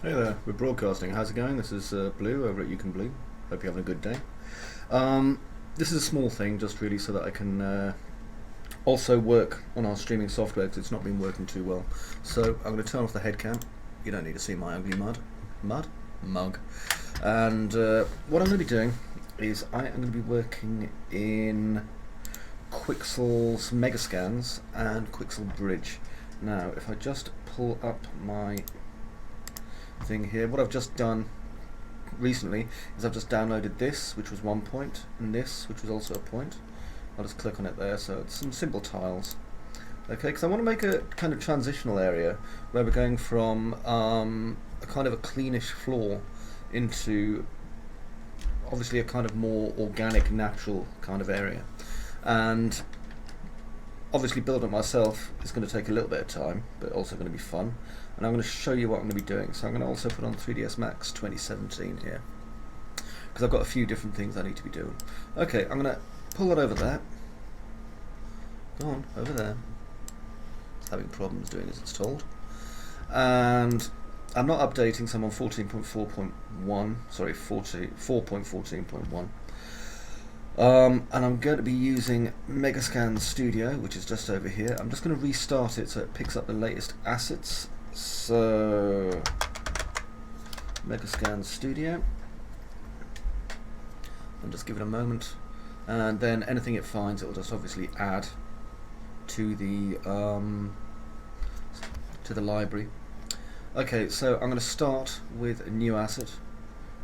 Hey there, we're broadcasting. How's it going? This is Blue over at You Can Blue. Hope you're having a good day. This is a small thing, just really so that I can also work on our streaming software because it's not been working too well. So I'm going to turn off the head cam. You don't need to see my ugly mug. And what I'm going to be doing is I am going to be working in Quixel's Megascans and Quixel Bridge. Now, if I just pull up my thing here, what I've just done recently is I've just downloaded this, which was 1 point, and this, which was also a point. I'll just click on it there. So it's some simple tiles, okay, because I want to make a kind of transitional area where we're going from a kind of a cleanish floor into obviously a kind of more organic, natural kind of area. And obviously building it myself is going to take a little bit of time, but also going to be fun. And I'm going to show you what I'm going to be doing. So I'm going to also put on 3ds Max 2017 here, because I've got a few different things I need to be doing. Okay, I'm going to pull that over there. Go on, over there. It's having problems doing as it's told. And I'm not updating, so I'm on 14.4.1, sorry, 4.14.1. And I'm going to be using Megascans Studio, which is just over here. I'm just going to restart it so it picks up the latest assets. So, Megascans Studio. I'll just give it a moment, and then anything it finds, it will just obviously add to the library. Okay, so I'm going to start with a new asset.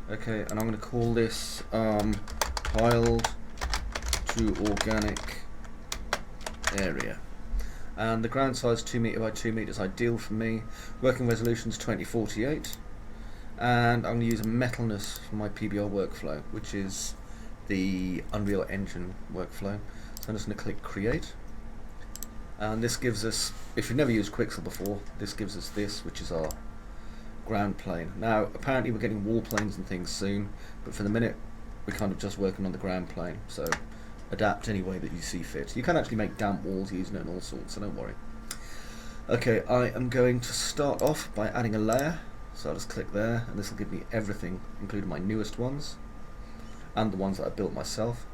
Okay, and I'm going to call this tiled to organic area, and the ground size 2 meter by 2 meters, ideal for me. Working resolution is 2048, and I'm going to use metalness for my PBR workflow, which is the Unreal Engine workflow. So I'm just going to click create, and this gives us, if you've never used Quixel before, this gives us this, which is our ground plane. Now apparently we're getting wall planes and things soon, but for the minute we're kind of just working on the ground plane, so adapt any way that you see fit. You can actually make damp walls using it and all sorts, so don't worry. Okay, I am going to start off by adding a layer, so I'll just click there, and this will give me everything, including my newest ones and the ones that I built myself.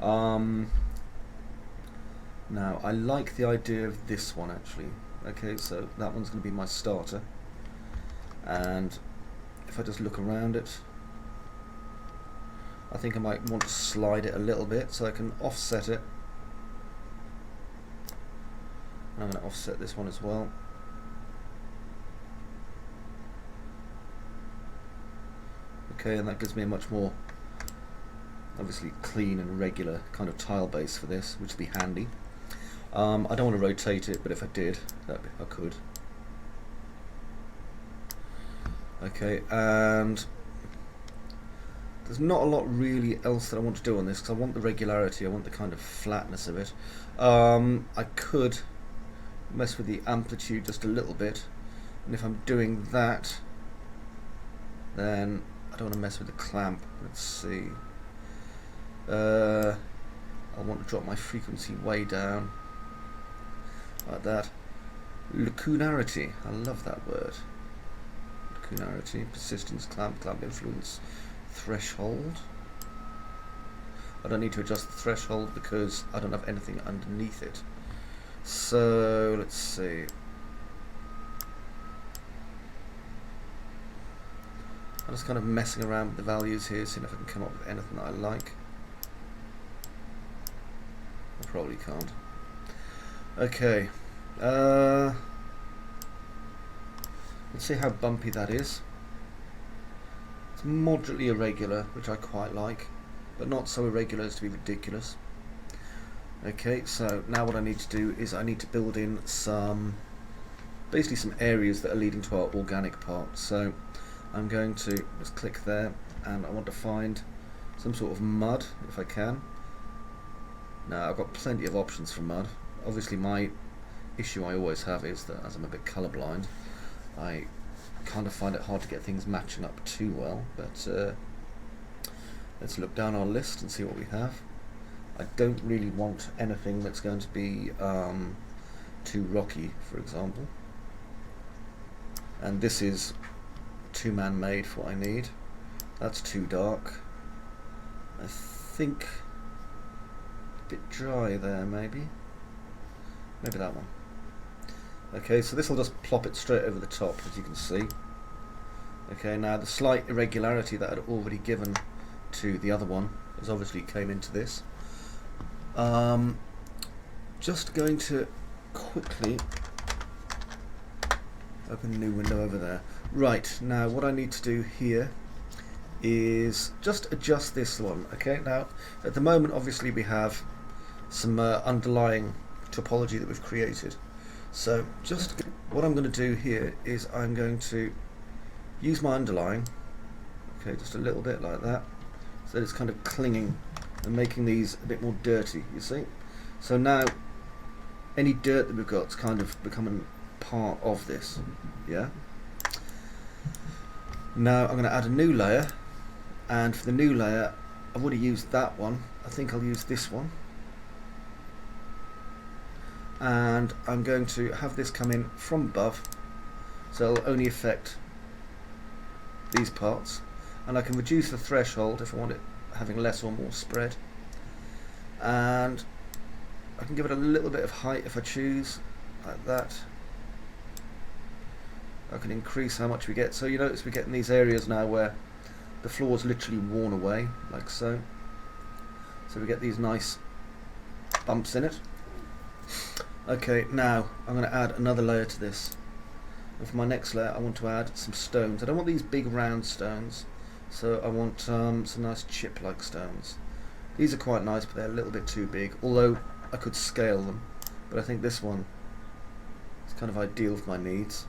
Now I like the idea of this one actually. Okay, so that one's going to be my starter, and if I just look around it, I think I might want to slide it a little bit so I can offset it. I'm going to offset this one as well. Okay, and that gives me a much more obviously clean and regular kind of tile base for this, which will be handy. I don't want to rotate it, but if I did, I could. Okay, and there's not a lot really else that I want to do on this, because I want the regularity, I want the kind of flatness of it. I could mess with the amplitude just a little bit, and if I'm doing that, then I don't want to mess with the clamp. Let's see. I want to drop my frequency way down, like that. Lacunarity, I love that word. Lacunarity, persistence, clamp influence, threshold. I don't need to adjust the threshold because I don't have anything underneath it. So let's see. I'm just kind of messing around with the values here, seeing if I can come up with anything that I like. I probably can't. Okay. Let's see how bumpy that is. It's moderately irregular, which I quite like, but not so irregular as to be ridiculous. Okay, so now what I need to do is I need to build in basically some areas that are leading to our organic part. So I'm going to just click there, and I want to find some sort of mud if I can. Now I've got plenty of options for mud. Obviously my issue I always have is that as I'm a bit colourblind, I kind of find it hard to get things matching up too well, but let's look down our list and see what we have. I don't really want anything that's going to be too rocky, for example. And this is too man-made for what I need. That's too dark. I think a bit dry there, maybe that one. Okay, so this will just plop it straight over the top, as you can see. Okay, now the slight irregularity that I'd already given to the other one has obviously came into this. Just going to quickly open a new window over there. Right, now what I need to do here is just adjust this one. Okay, now at the moment obviously we have some underlying topology that we've created. So just what I'm going to do here is I'm going to use my underlying, okay, just a little bit like that, so that it's kind of clinging and making these a bit more dirty, you see. So now any dirt that we've got is kind of becoming part of this. Yeah. Now I'm going to add a new layer, and for the new layer I've already used that one. I think I'll use this one, and I'm going to have this come in from above, so it'll only affect these parts, and I can reduce the threshold if I want it having less or more spread, and I can give it a little bit of height if I choose, like that. I can increase how much we get, so you notice we're getting these areas now where the floor is literally worn away, like so. So we get these nice bumps in it. Okay, now I'm going to add another layer to this, and for my next layer I want to add some stones. I don't want these big round stones, so I want some nice chip-like stones. These are quite nice, but they're a little bit too big, although I could scale them, but I think this one is kind of ideal for my needs.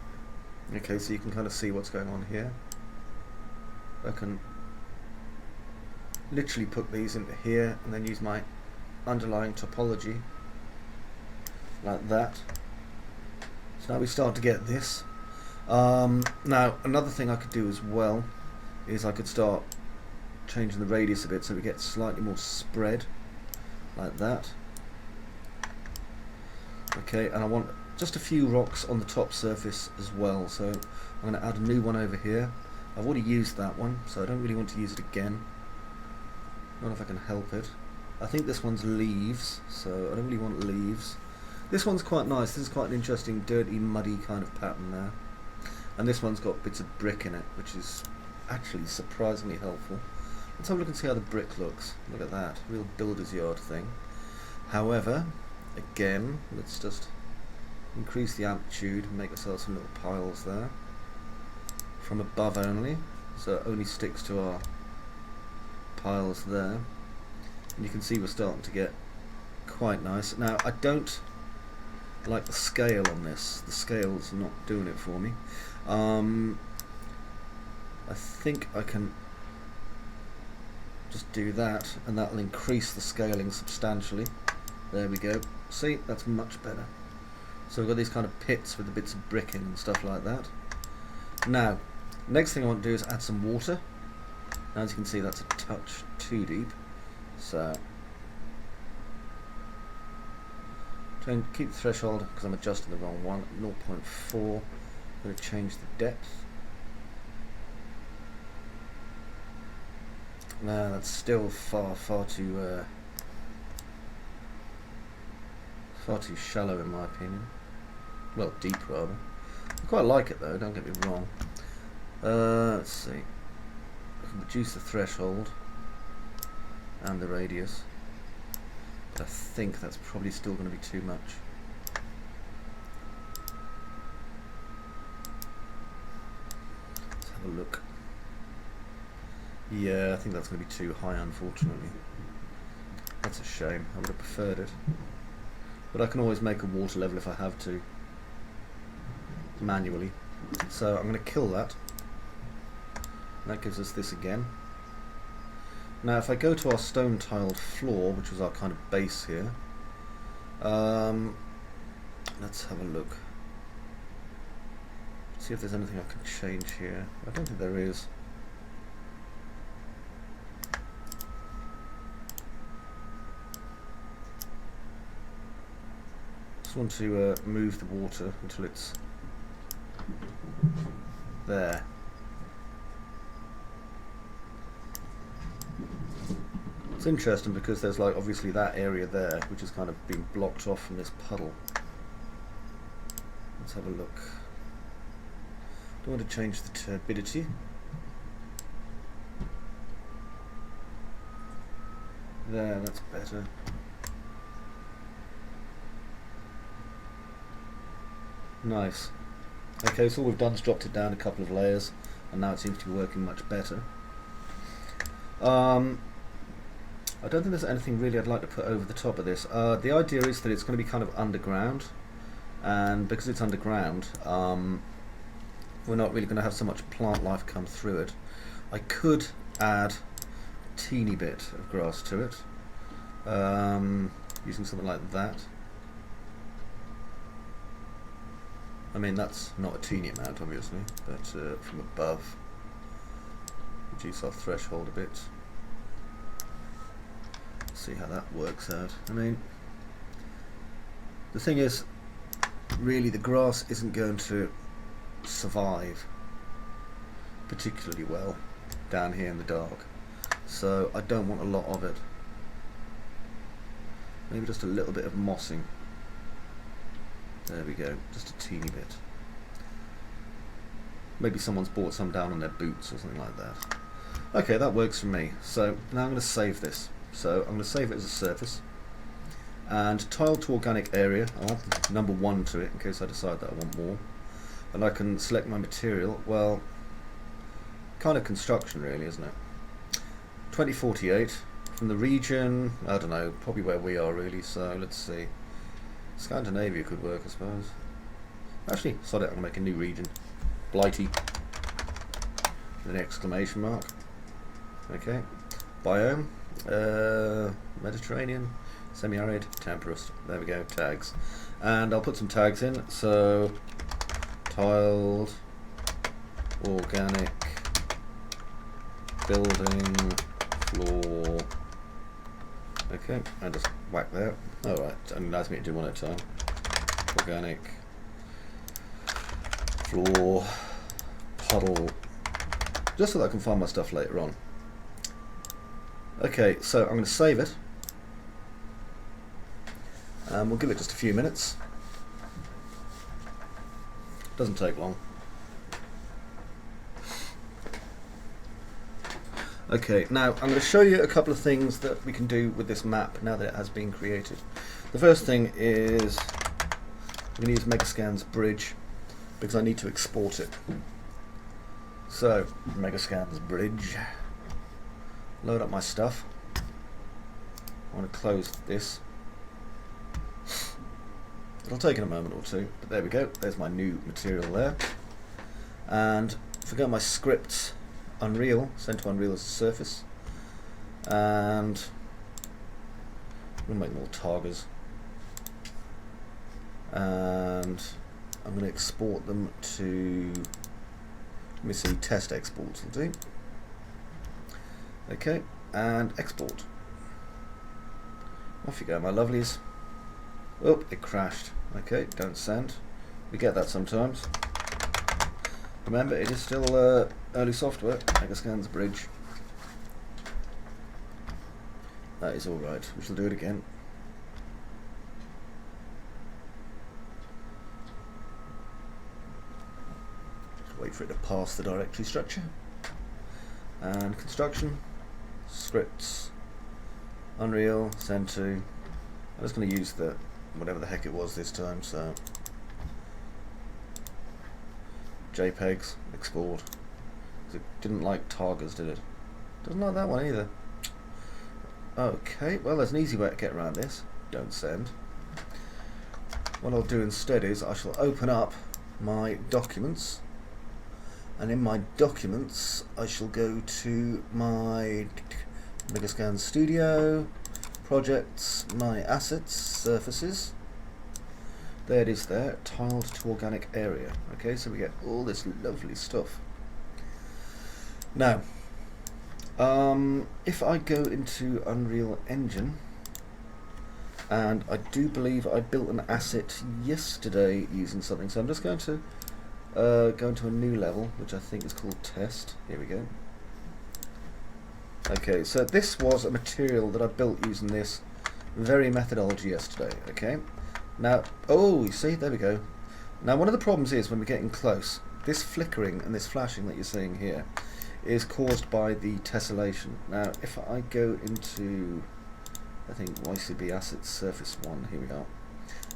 Okay, so you can kind of see what's going on here. I can literally put these into here and then use my underlying topology like that. So now we start to get this. Now another thing I could do as well is I could start changing the radius a bit so we get slightly more spread, like that. Okay, and I want just a few rocks on the top surface as well, so I'm going to add a new one over here. I've already used that one, so I don't really want to use it again. I don't know if I can help it. I think this one's leaves, so I don't really want leaves. This one's quite nice. This is quite an interesting dirty muddy kind of pattern there, and this one's got bits of brick in it, which is actually surprisingly helpful. Let's have a look and see how the brick looks. Look at that, real builder's yard thing. However, again, let's just increase the amplitude and make ourselves some little piles there from above only, so it only sticks to our piles there, and you can see we're starting to get quite nice. Now I don't like the scale on this. The scale's not doing it for me. I think I can just do that, and that'll increase the scaling substantially. There we go. See, that's much better. So we've got these kind of pits with the bits of brick in and stuff like that. Now, next thing I want to do is add some water. Now, as you can see, that's a touch too deep. So, try and keep the threshold because I'm adjusting the wrong one. 0.4. I'm going to change the depth. No, that's still far too shallow in my opinion. Well, deep rather. I quite like it though, don't get me wrong. Let's see. I can reduce the threshold and the radius, but I think that's probably still going to be too much. Let's have a look. Yeah, I think that's going to be too high, unfortunately. That's a shame. I would have preferred it. But I can always make a water level if I have to, manually. So I'm going to kill that. That gives us this again. Now if I go to our stone tiled floor, which was our kind of base here, let's have a look. See if there's anything I can change here. I don't think there is. Just want to move the water until it's there. It's interesting because there's like obviously that area there which has kind of been blocked off from this puddle. Let's have a look. Don't want to change the turbidity. There, that's better. Nice. Okay, so all we've done is dropped it down a couple of layers, and now it seems to be working much better. I don't think there's anything really I'd like to put over the top of this. The idea is that it's going to be kind of underground, and because it's underground, we're not really going to have so much plant life come through it. I could add a teeny bit of grass to it, using something like that. I mean, that's not a teeny amount, obviously, but from above, reduce our threshold a bit. See how that works out. I mean, the thing is, really the grass isn't going to survive particularly well down here in the dark, so I don't want a lot of it. Maybe just a little bit of mossing. There we go, just a teeny bit. Maybe someone's brought some down on their boots or something like that. Okay, that works for me. So now I'm going to save this. So I'm going to save it as a surface, and tiled to organic area, I'll add number 1 to it in case I decide that I want more, and I can select my material. Well, kind of construction really, isn't it? 2048 from the region, I don't know, probably where we are really, so let's see. Scandinavia could work, I suppose. Actually, sod it, I'm going to make a new region. Blighty with an exclamation mark. Okay. Biome. Mediterranean, semi-arid, temperate. There we go, tags. And I'll put some tags in. So, tiled, organic, building, floor. Okay, and just whack there. Alright, and allows me to do one at a time. Organic, floor, puddle. Just so that I can find my stuff later on. Okay, so I'm going to save it, and we'll give it just a few minutes. Doesn't take long. Okay, now I'm going to show you a couple of things that we can do with this map now that it has been created. The first thing is I'm going to use Megascans Bridge because I need to export it. So, Megascans Bridge. Load up my stuff. I want to close this. It'll take a moment or two, but there we go. There's my new material there. And if I go to my scripts, Unreal, send to Unreal as a surface. And I'm going to make more targets. And I'm going to export them to, let me see, test exports will do. Okay, and export. Off you go, my lovelies. Oh, it crashed. Okay, don't send. We get that sometimes. Remember, it is still early software. Megascans Bridge. That is alright. We shall do it again. Just wait for it to pass the directory structure. And construction. Scripts, Unreal, send to. I'm just going to use the whatever the heck it was this time. So JPEGs, export. It didn't like targets, did it? Doesn't like that one either. Okay, well there's an easy way to get around this. Don't send. What I'll do instead is I shall open up my documents. And in my documents, I shall go to my Megascans Studio, projects, my assets, surfaces. There it is there, tiled to organic area. Okay, so we get all this lovely stuff. Now, if I go into Unreal Engine, and I do believe I built an asset yesterday using something, so I'm just going to go into a new level, which I think is called test. Here we go. Okay, so this was a material that I built using this very methodology yesterday. Okay, now, oh, you see, there we go. Now, one of the problems is when we're getting close, this flickering and this flashing that you're seeing here is caused by the tessellation. Now, if I go into, I think, YCB Assets Surface 1, here we are,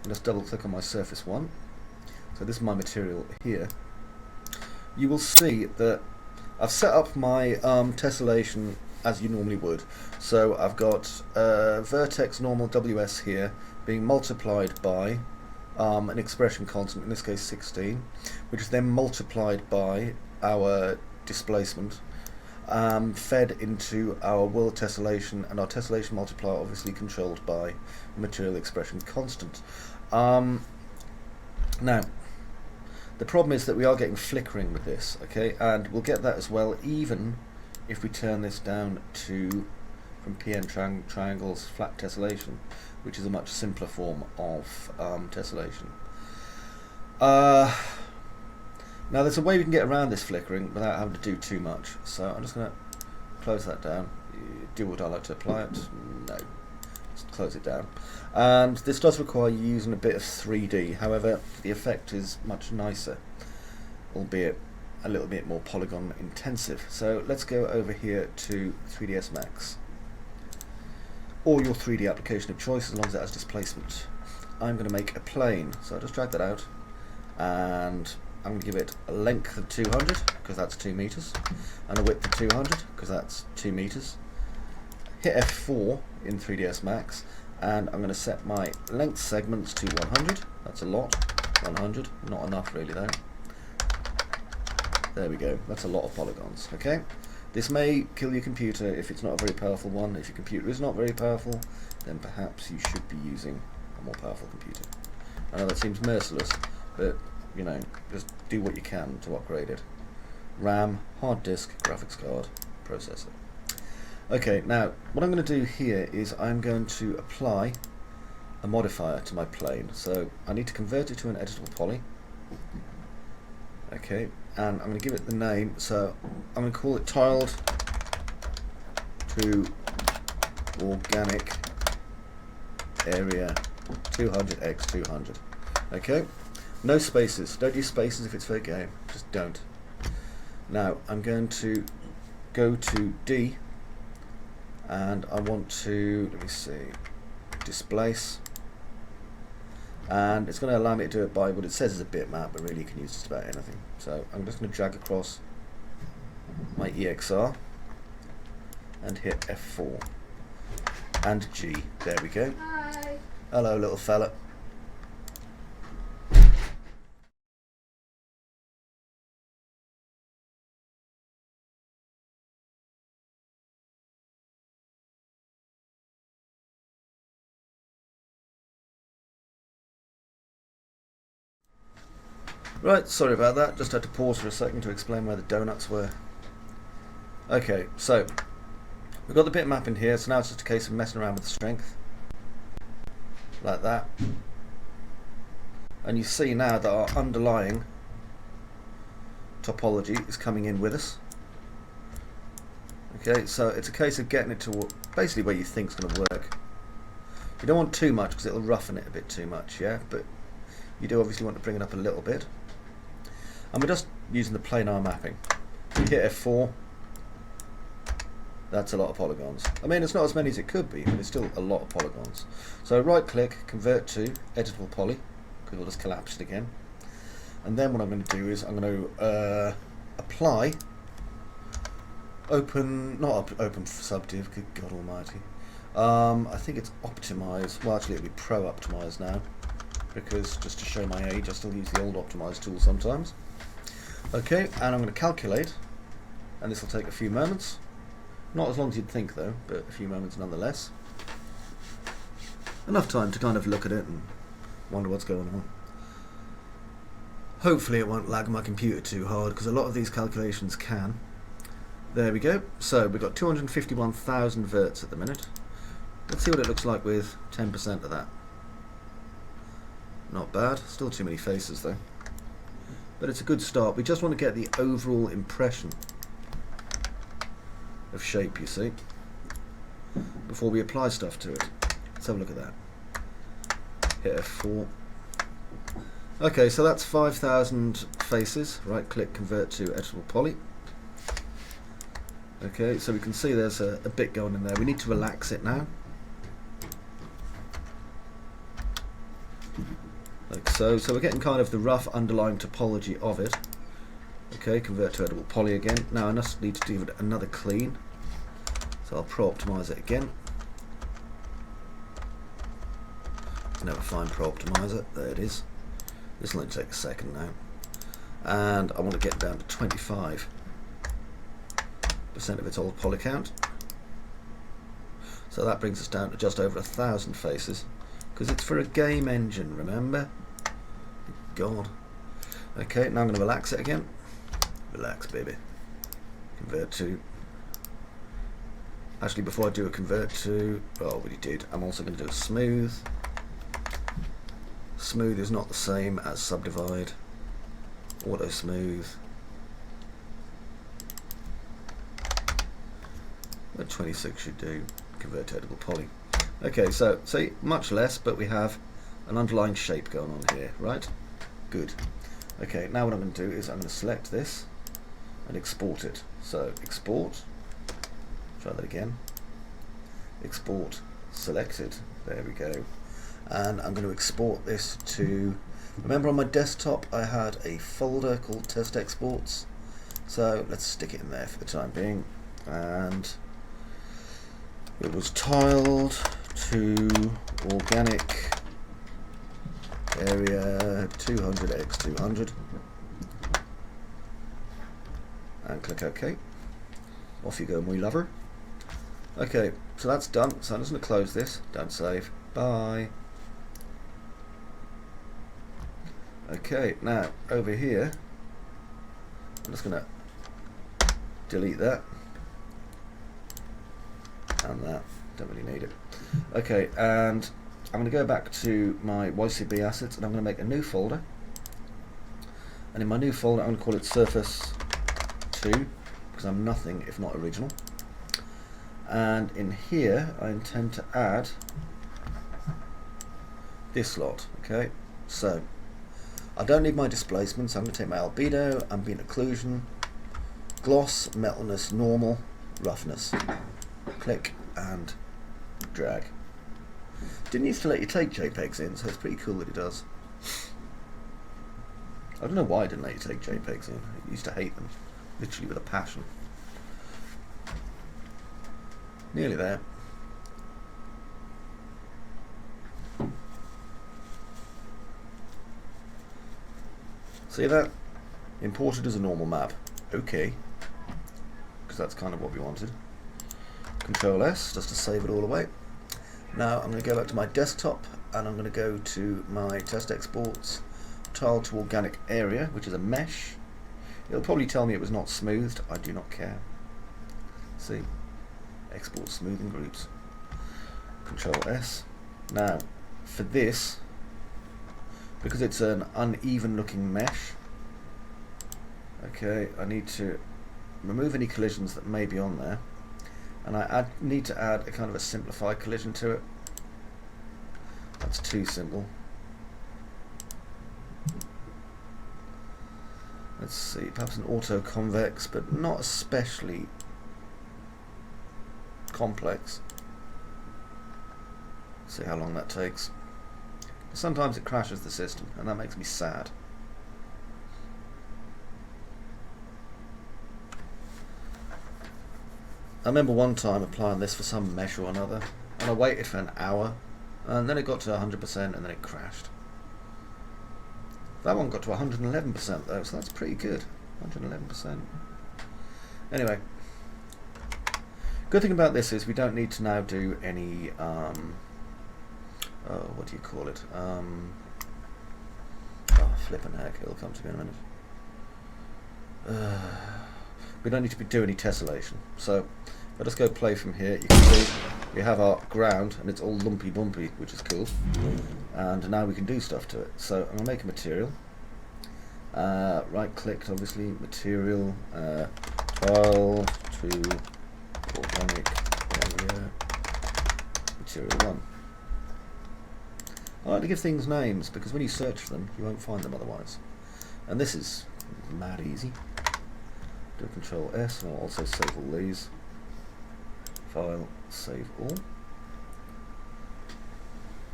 and just double click on my Surface 1, so this is my material here, you will see that I've set up my tessellation as you normally would. So I've got vertex normal WS here being multiplied by an expression constant, in this case 16, which is then multiplied by our displacement, fed into our world tessellation, and our tessellation multiplier obviously controlled by material expression constant. Now, the problem is that we are getting flickering with this, okay, and we'll get that as well even if we turn this down to from PN triangles flat tessellation, which is a much simpler form of tessellation. Now there's a way we can get around this flickering without having to do too much, so I'm just going to close that down. Would I like to apply it? No. Just close it down. And this does require you using a bit of 3D, however the effect is much nicer, albeit a little bit more polygon intensive. So let's go over here to 3ds Max, or your 3D application of choice as long as it has displacement. I'm going to make a plane, so I'll just drag that out, and I'm going to give it a length of 200 because that's 2 meters, and a width of 200 because that's 2 meters. Hit F4 in 3ds Max, and I'm going to set my length segments to 100. That's a lot. 100, not enough really though. There we go, that's a lot of polygons. Okay, this may kill your computer if it's not a very powerful one. If your computer is not very powerful, then perhaps you should be using a more powerful computer. I know that seems merciless, but you know, just do what you can to upgrade it. RAM, hard disk, graphics card, processor. Okay, now what I'm going to do here is I'm going to apply a modifier to my plane. So I need to convert it to an editable poly. Okay, and I'm going to give it the name, so I'm going to call it tiled to organic area 200x200. Okay, no spaces. Don't use spaces if it's for a game. Just don't. Now I'm going to go to D, and I want to, let me see, displace, and it's going to allow me to do it by what it says is a bitmap, but really you can use just about anything. So I'm just going to drag across my EXR and hit F4 and G. There we go. Hi. Hello, little fella. Right, sorry about that, just had to pause for a second to explain where the donuts were. Okay, so we've got the bitmap in here, so now it's just a case of messing around with the strength. Like that. And you see now that our underlying topology is coming in with us. Okay, so it's a case of getting it to basically where you think it's going to work. You don't want too much because it'll roughen it a bit too much, yeah? But you do obviously want to bring it up a little bit. And we're just using the planar mapping. You hit F4, that's a lot of polygons. I mean, it's not as many as it could be, but it's still a lot of polygons. So right click, convert to editable poly, because we'll just collapse it again. And then what I'm going to do is I'm going to apply open subdiv, good God almighty. I think it's optimize, well actually it'll be pro optimize now, because just to show my age I still use the old optimize tool sometimes. Okay, and I'm going to calculate, and this will take a few moments. Not as long as you'd think though, but a few moments nonetheless. Enough time to kind of look at it and wonder what's going on. Hopefully it won't lag my computer too hard, because a lot of these calculations can. There we go. So we've got 251,000 verts at the minute. Let's see what it looks like with 10% of that. Not bad. Still too many faces though. But it's a good start. We just want to get the overall impression of shape, you see, before we apply stuff to it. Let's have a look at that. Hit F4. Okay, so that's 5,000 faces. Right click, convert to editable poly. Okay, so we can see there's a bit going in there. We need to relax it now. Like so. So we're getting kind of the rough underlying topology of it. Okay, convert to editable poly again. Now I just need to give it another clean. So I'll Pro Optimize it again. Never find Pro Optimizer. There it is. This will only take a second now. And I want to get down to 25% of its old poly count. So that brings us down to just over 1,000 faces. Because it's for a game engine, remember? God. Okay, now I'm going to relax it again. Relax, baby. Convert to... Actually, before I do a convert to... Oh, I already did. I'm also going to do a smooth. Smooth is not the same as subdivide. Auto smooth. What 26 should do. Convert to editable poly. Okay, so see, much less, but we have an underlying shape going on here, right? Good. Okay, now what I'm going to do is I'm going to select this and export it. So export. Try that again. Export selected. There we go. And I'm going to export this to, remember on my desktop I had a folder called test exports, so let's stick it in there for the time being, and it was tiled to organic area 200x200 and click OK. Off you go, my lover. Okay, so that's done, so I'm just going to close this, don't save, bye. Okay, now over here, I'm just going to delete that and that, don't really need it. Okay, and I'm going to go back to my YCB assets and I'm going to make a new folder. And in my new folder, I'm going to call it Surface 2 because I'm nothing if not original. And in here, I intend to add this lot. Okay, so I don't need my displacement, so I'm going to take my albedo, ambient occlusion, gloss, metalness, normal, roughness. Click and drag. Didn't used to let you take JPEGs in, so it's pretty cool that it does. I don't know why it didn't let you take JPEGs in. I used to hate them, literally with a passion. Nearly there. See that? Imported as a normal map. Okay. Because that's kind of what we wanted. Control S, just to save it all away. Now I'm going to go back to my desktop and I'm going to go to my test exports, tile to organic area, which is a mesh. It'll probably tell me it was not smoothed. I do not care. See? Export smoothing groups. Control S. Now, for this, because it's an uneven looking mesh, okay, I need to remove any collisions that may be on there, and I need to add a kind of a simplified collision to it. That's too simple. Let's see, perhaps an auto convex, but not especially complex. See how long that takes. Sometimes it crashes the system and that makes me sad. I remember one time applying this for some mesh or another and I waited for an hour and then it got to 100% and then it crashed. That one got to 111% though, so that's pretty good. 111%. Anyway, good thing about this is we don't need to now do any what do you call it? Oh, flippin' heck, it'll come to me in a minute. We don't need to do any tessellation. So, I'll just go play from here. You can see we have our ground and it's all lumpy bumpy, which is cool. And now we can do stuff to it. So, I'm going to make a material. Right clicked, obviously, material, tile to organic area material 1. I like to give things names because when you search for them you won't find them otherwise. And this is mad easy. Do Control S and I'll also save all these. File, save all.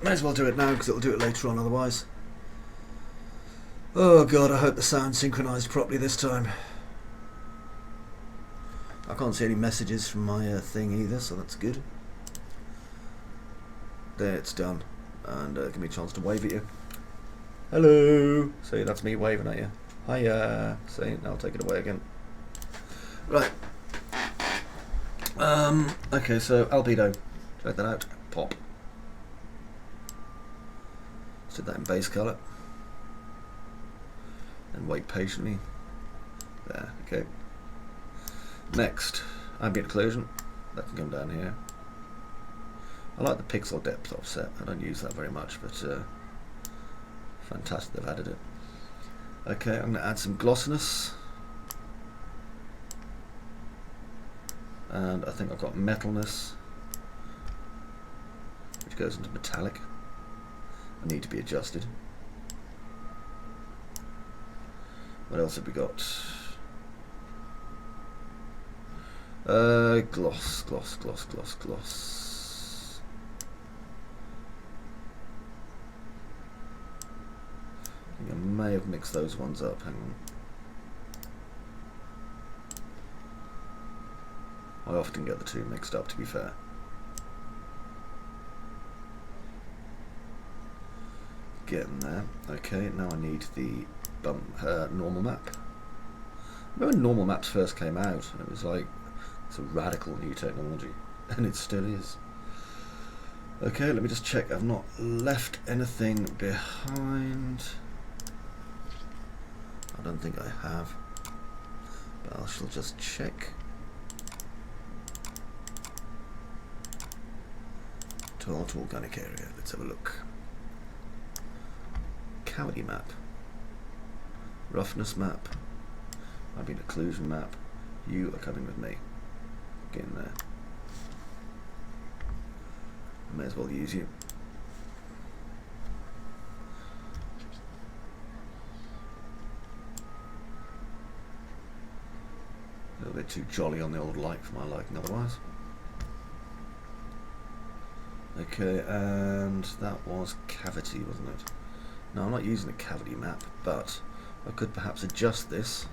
May as well do it now because it'll do it later on otherwise. Oh god, I hope the sound's synchronised properly this time. I can't see any messages from my thing either, so that's good. There, it's done. And give me a chance to wave at you. Hello! See, that's me waving at you. Hiya! See, now I'll take it away again. Right. Okay, so albedo. Check that out. Pop. Let's do that in base colour. And wait patiently. There, okay. Next, ambient occlusion. That can come down here. I like the pixel depth offset. I don't use that very much, but fantastic they've added it. Okay, I'm going to add some glossiness. And I think I've got metalness, which goes into metallic. I need to be adjusted. What else have we got? Gloss. I think I may have mixed those ones up. Hang on. I often get the two mixed up, to be fair. Getting there. Okay, now I need the normal map. I remember when normal maps first came out, and it was like, it's a radical new technology, and it still is. Okay, let me just check I've not left anything behind. I don't think I have, but I shall just check. Total organic area, let's have a look. Cavity map. Roughness map. Ambient occlusion map. You are coming with me. Get in there. I may as well use you. A little bit too jolly on the old light for my liking otherwise. Okay, and that was cavity, wasn't it? No, I'm not using a cavity map, but I could perhaps adjust this.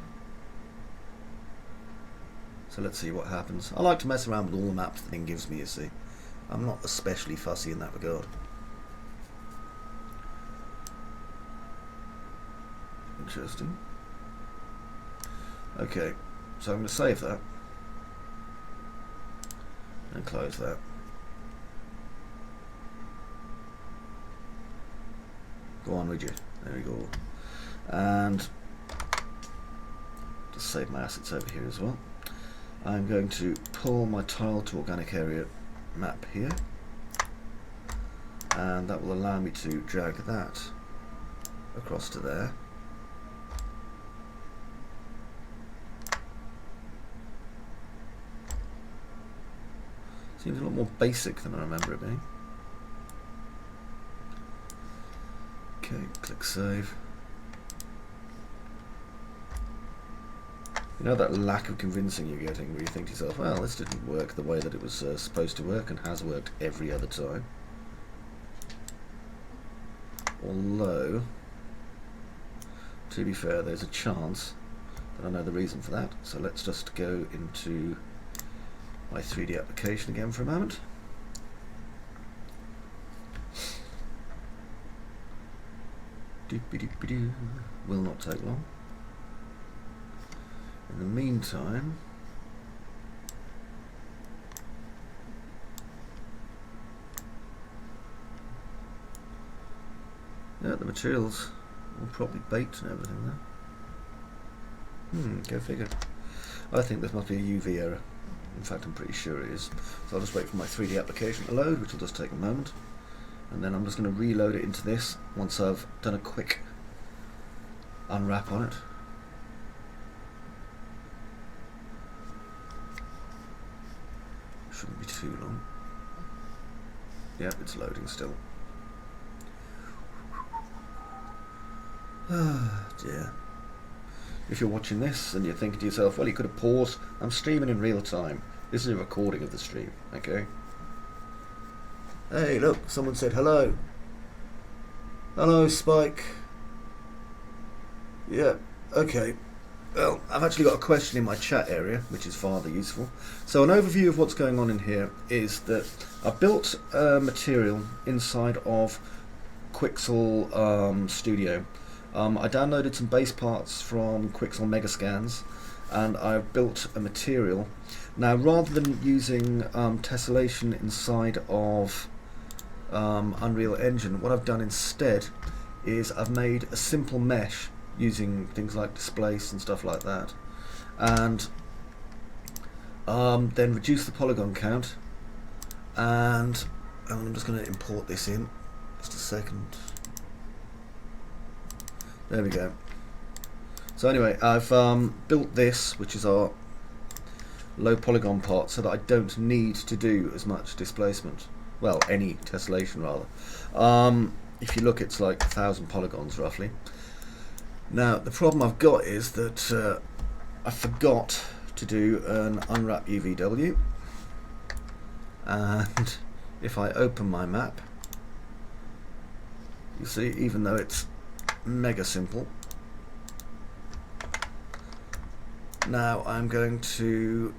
So let's see what happens. I like to mess around with all the maps the thing gives me, you see. I'm not especially fussy in that regard. Interesting. Okay, so I'm going to save that. And close that. Go on, would you? There we go. And just save my assets over here as well. I'm going to pull my tile to organic area map here, and that will allow me to drag that across to there. Seems a lot more basic than I remember it being. Okay, click save. You know that lack of convincing you're getting where you think to yourself, well, this didn't work the way that it was supposed to work and has worked every other time. Although, to be fair, there's a chance that I know the reason for that. So let's just go into my 3D application again for a moment. Doop-a-doop-a-doo. Will not take long. In the meantime, yeah, the materials will probably bait and everything there. Go figure. I think this must be a UV error. In fact, I'm pretty sure it is. So I'll just wait for my 3D application to load, which will just take a moment. And then I'm just going to reload it into this once I've done a quick unwrap on it. too long. Yep, it's loading still. Ah, dear. If you're watching this and you're thinking to yourself, well, you could have paused, I'm streaming in real time. This is a recording of the stream, okay? Hey, look, someone said hello. Hello, Spike. Yeah, okay. Well, I've actually got a question in my chat area, which is rather useful. So an overview of what's going on in here is that I built a material inside of Quixel Studio. I downloaded some base parts from Quixel Megascans, and I've built a material. Now, rather than using tessellation inside of Unreal Engine, what I've done instead is I've made a simple mesh using things like displaced and stuff like that, and then reduce the polygon count, and I'm just going to import this in just a second. There we go. So anyway, I've built this, which is our low polygon part, so that I don't need to do as much displacement. Well, any tessellation rather. If you look, it's like 1,000 polygons roughly. Now, the problem I've got is that I forgot to do an unwrap UVW, and if I open my map, you see, even though it's mega simple, now I'm going to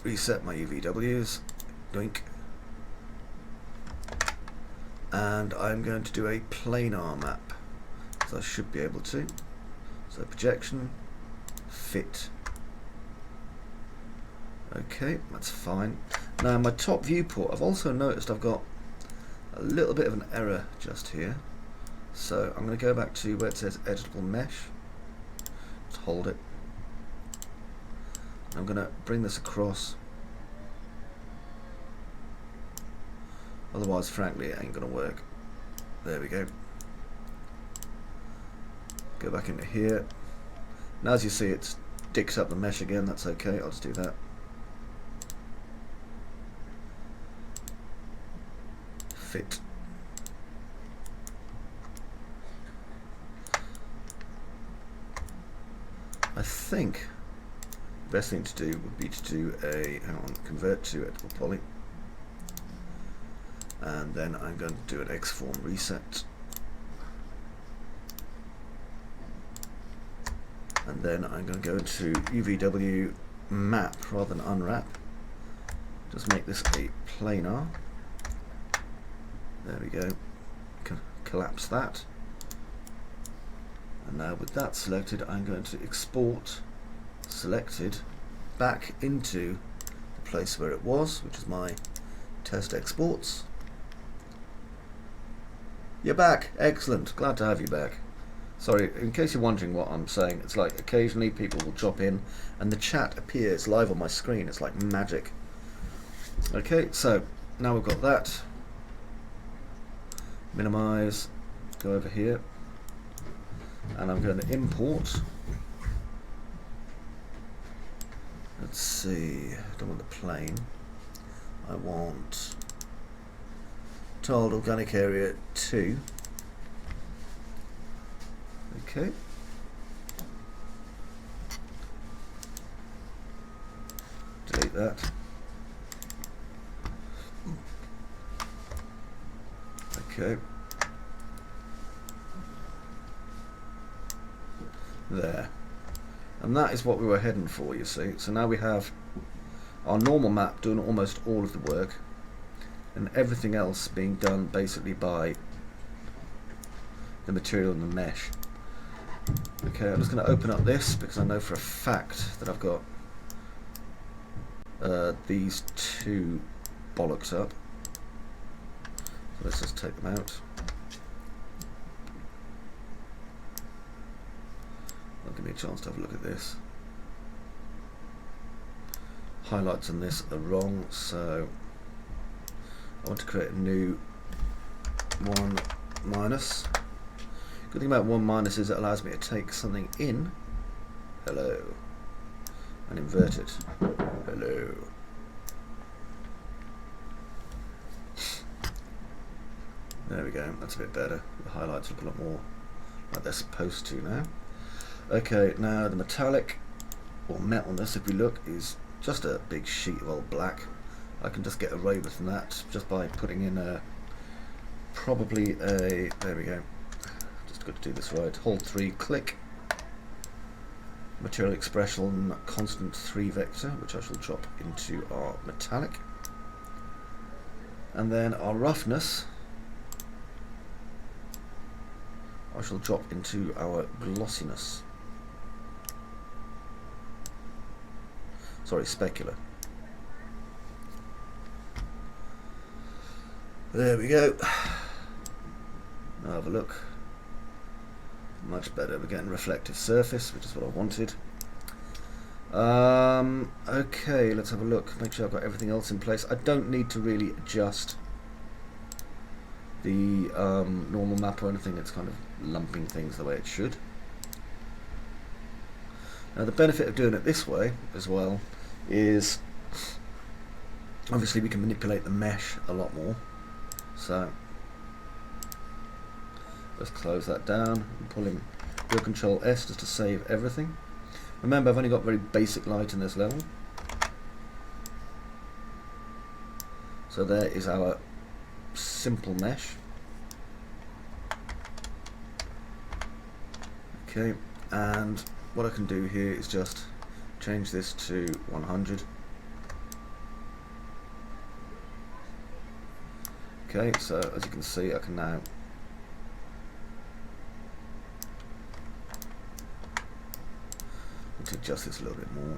reset my UVWs, doink, and I'm going to do a planar map. So I should be able to. So projection, fit. Okay, that's fine. Now my top viewport, I've also noticed I've got a little bit of an error just here. So I'm going to go back to where it says editable mesh. Just hold it. I'm going to bring this across. Otherwise, frankly, it ain't going to work. There we go. Go back into here. Now as you see, it's dicked up the mesh again. That's okay, I'll just do that. Fit. I think the best thing to do would be to do a, convert to editable poly. And then I'm going to do an X-form reset. And then I'm going to go into UVW map rather than unwrap. Just make this a planar. There we go. Collapse that. And now with that selected, I'm going to export selected back into the place where it was, which is my test exports. You're back. Excellent. Glad to have you back. Sorry, in case you're wondering what I'm saying, it's like occasionally people will drop in and the chat appears live on my screen. It's like magic. Okay, so now we've got that. Minimize, go over here, and I'm going to import. Let's see, I don't want the plane. I want tiled organic area 2. Okay. Delete that. Okay. There. And that is what we were heading for, you see. So now we have our normal map doing almost all of the work, and everything else being done basically by the material and the mesh. Okay, I'm just going to open up this because I know for a fact that I've got these two bollocks up. So let's just take them out. That'll give me a chance to have a look at this. Highlights on this are wrong, so I want to create a new 1 minus. Good thing about 1 minus is it allows me to take something in, hello, and invert it, hello. There we go, that's a bit better. The highlights look a lot more like they're supposed to now. Okay, now the metallic, or metalness if we look, is just a big sheet of old black. I can just get away with that just by putting in a, probably a, there we go, just got to do this right, hold 3, click, material expression constant 3 vector, which I shall drop into our metallic, and then our roughness I shall drop into our glossiness, sorry, specular. There we go. Now have a look. Much better. We're getting reflective surface, which is what I wanted. Okay, let's have a look. Make sure I've got everything else in place. I don't need to really adjust the normal map or anything. It's kind of lumping things the way it should. Now the benefit of doing it this way as well is obviously we can manipulate the mesh a lot more. So let's close that down and pull in real Control S just to save everything. Remember, I've only got very basic light in this level. So there is our simple mesh. Okay, and what I can do here is just change this to 100. Okay, so as you can see, I can now to adjust this a little bit more.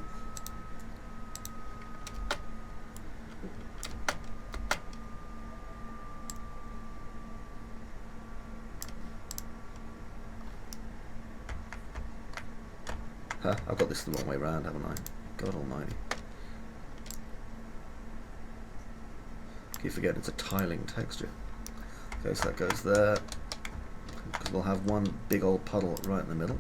Huh, I've got this the wrong way around, haven't I? God almighty. Keep forgetting it's a tiling texture. Okay, so that goes there, because we'll have one big old puddle right in the middle.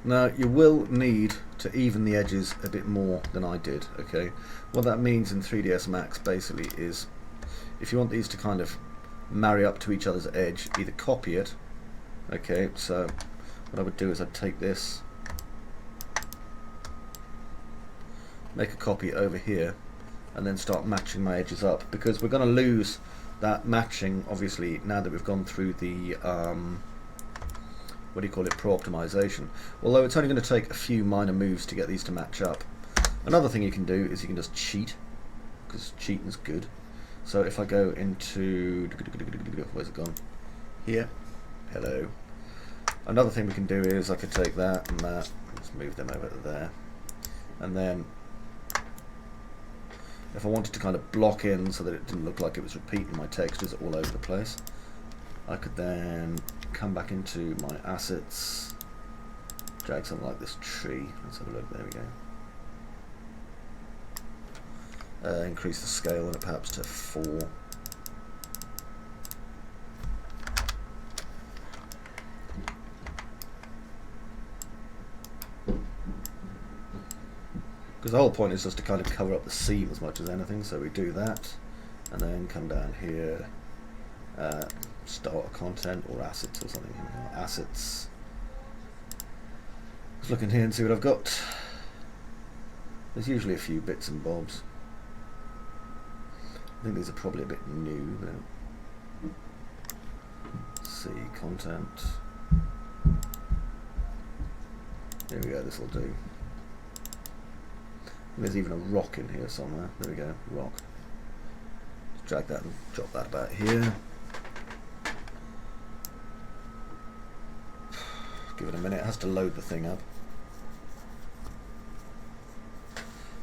Now you will need to even the edges a bit more than I did, okay? What that means in 3ds Max basically is if you want these to kind of marry up to each other's edge, either copy it, okay, so what I would do is I'd take this, make a copy over here, and then start matching my edges up, because we're going to lose that matching obviously now that we've gone through the what do you call it, pro-optimization, although it's only going to take a few minor moves to get these to match up. Another thing you can do is you can just cheat, because cheating is good. So if I go into, where's it gone? Here, hello. Another thing we can do is I could take that and that, let's move them over to there, and then if I wanted to kind of block in so that it didn't look like it was repeating my textures all over the place, I could then come back into my assets, drag something like this tree, let's have a look, there we go. Increase the scale on it perhaps to 4. Because the whole point is just to kind of cover up the seam as much as anything, so we do that, and then come down here, starter content or assets or something. Assets. Let's look in here and see what I've got. There's usually a few bits and bobs. I think these are probably a bit new. Let's see, content. There we go, this will do. There's even a rock in here somewhere. There we go, rock. Let's drag that and drop that about here. Give it a minute, it has to load the thing up.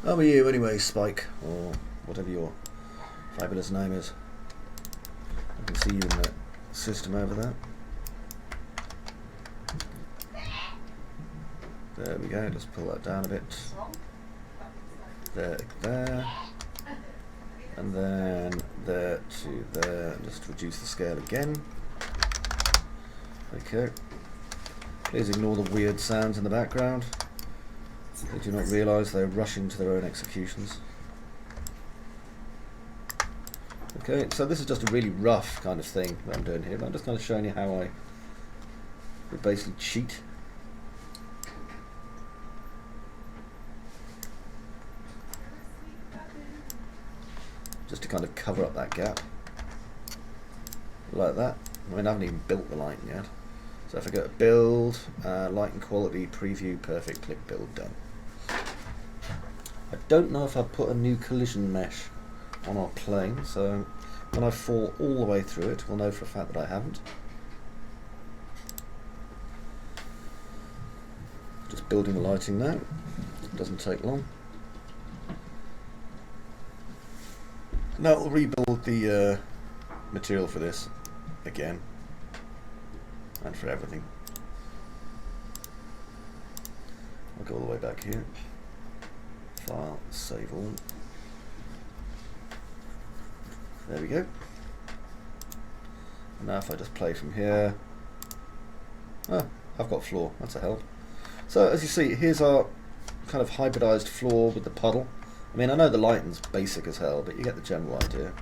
How are you anyway, Spike, or whatever your fabulous name is? I can see you in the system over there. There we go, just pull that down a bit. There. and then there to there, just reduce the scale again. Okay, please ignore the weird sounds in the background. They do not realise they're rushing to their own executions. Okay, so this is just a really rough kind of thing that I'm doing here, but I'm just kind of showing you how I would basically cheat. Just to kind of cover up that gap. Like that. I mean, I haven't even built the lighting yet. So if I go to build, light and quality, preview, perfect, click build, done. I don't know if I've put a new collision mesh on our plane, so when I fall all the way through it, we'll know for a fact that I haven't. Just building the lighting now. It doesn't take long. Now we'll rebuild the material for this again, and for everything. I'll go all the way back here. File, save all. There we go. And now if I just play from here, I've got floor, that's a help. So as you see, here's our kind of hybridized floor with the puddle. I mean, I know the lighting's basic as hell, but you get the general idea.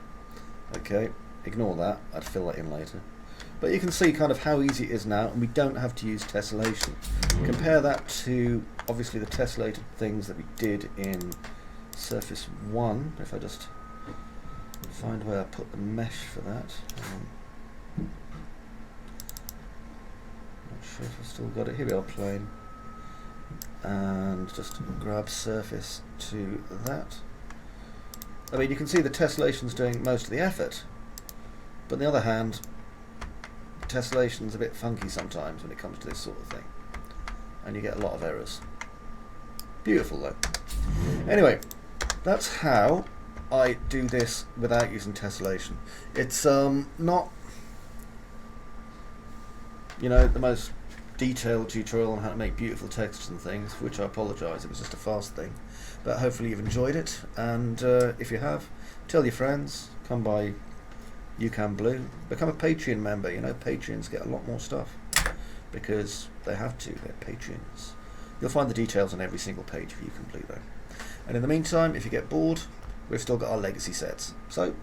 Okay, ignore that, I'd fill that in later. But you can see kind of how easy it is now, and we don't have to use tessellation. Compare that to, obviously, the tessellated things that we did in Surface 1. If I just find where I put the mesh for that. Not sure if I've still got it. Here we are, plane. And just grab surface to that. I mean, you can see the tessellation's doing most of the effort, but on the other hand, tessellation's a bit funky sometimes when it comes to this sort of thing, and you get a lot of errors. Beautiful though. Anyway, that's how I do this without using tessellation. It's not, you know, the most detailed tutorial on how to make beautiful textures and things, for which I apologise, it was just a fast thing, but hopefully you've enjoyed it, and if you have, tell your friends, come by You Can Blue, become a Patreon member. You know, Patreons get a lot more stuff because they have to, they're Patreons. You'll find the details on every single page of You Can Blue though. And in the meantime, if you get bored, we've still got our legacy sets. So,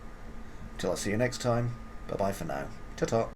until I see you next time, bye bye for now. Ta-ta.